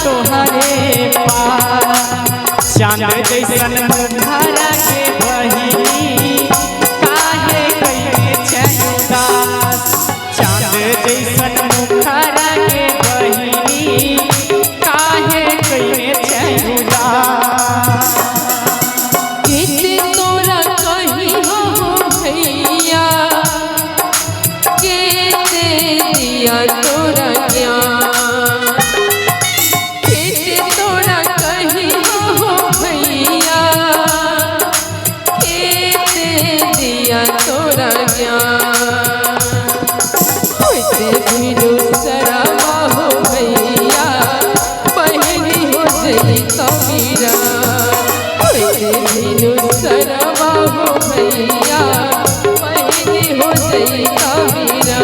तोहरे पास चांद जैसन मुखरा के बहिनी काहे कइले छै उदास चांद जैसन मुखरा के बहिनी काहे कइले छै उदास केते तोरा कही हो भैया केते दिया तोरा ज्ञान केते तोरा कही हो भैया केते दिया तोरा ज्ञान होते बिनु सरवा हो भैया बहिनी हो जई कबीरा बिनु सरवा हो भैया बहिनी हो जई कबीरा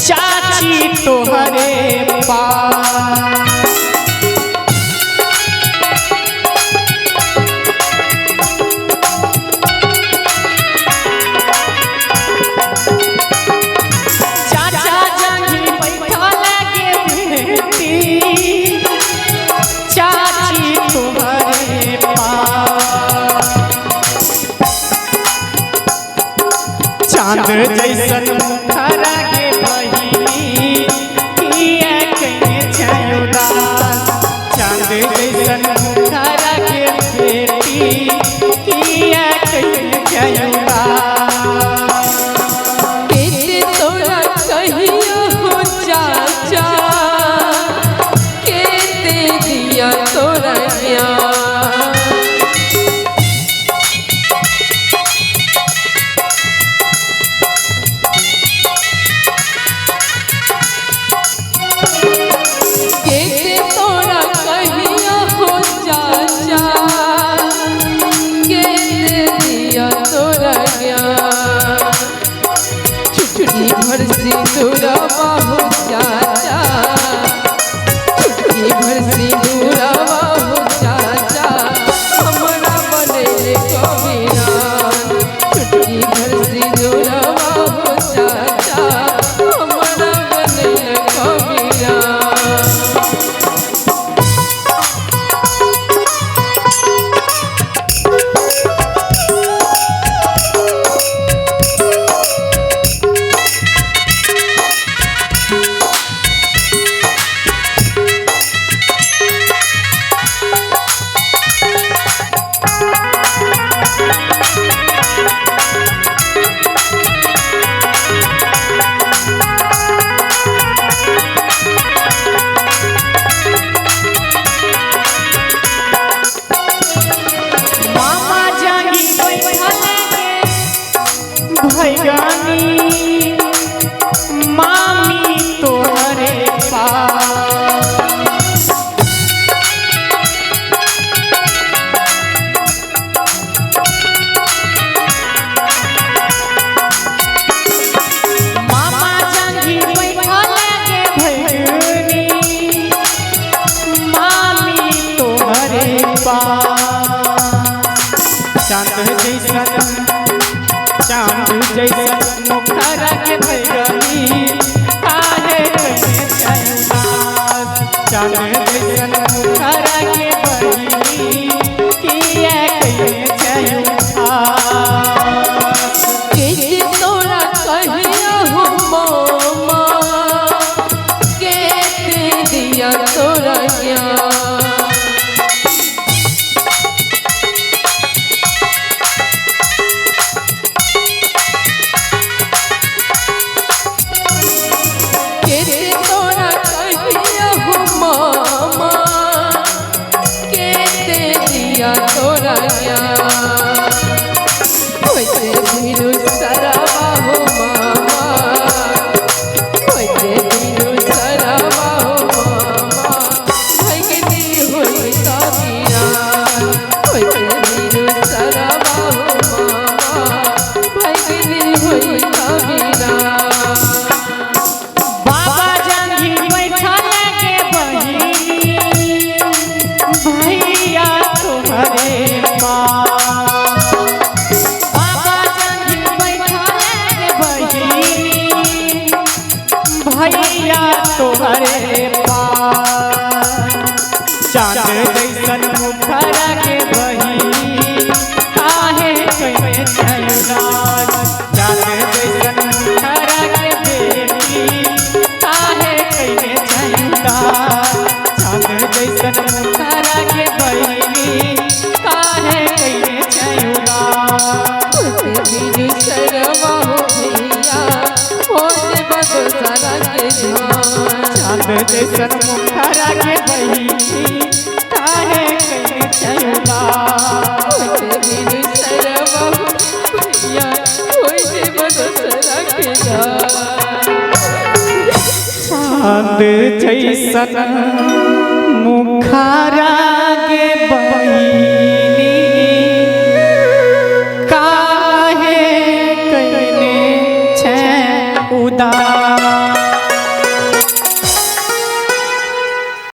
चाची तोहरे पास चाचा जंगी बैठल के बेटी चाची तोहरे पास चांद जैसन मुखरा के बहिनी किया कइले छै उदास चांद जैसन मुखरा के बेटी किया कइले छै उदास केते तोरा कहियो हो चाचा केते दिया तोरा ज्ञान केते तोरा कहियो हो चाचा केते दिया तोरा ज्ञान चुटकी भर सिंदूरवा हो चाचा चुटकी भर सिंदूरवा हो चाचा हमरा बनेले कबीरान चुटकी भर सिंदूरवा हो चाचा हमरा बनेले कबीरान मामा जानी बैठल के भैगानी मामी तोहरे पास मामा जानी बैठल के भैगानी मामी तोहरे पास चांद जैसन मुखरा के भैगनी काहे कइले छै उदास चांद जैसन मुखरा के बहिनी किया कइले छै उदास केते तोरा कहियो हो मामा केते दिया तोरा ज्ञान केते तोरा हमारे पार। चांद जैसन मुखरा के बहिनी काहे कइले छयुदास। चांद जैसन मुखरा के बेटी काहे कइले छयुदास। चांद जैसन मुखरा के बहिनी काहे कइले छयुदास। बिनु शर्मा हो भैया होते बदोसरा के जान। चांद जैसन मुखरा के बहिनी काहे कइले छयुदास। बिनु शर्मा हो भैया होते बदोसरा के जान। चांद जैसन मुखरा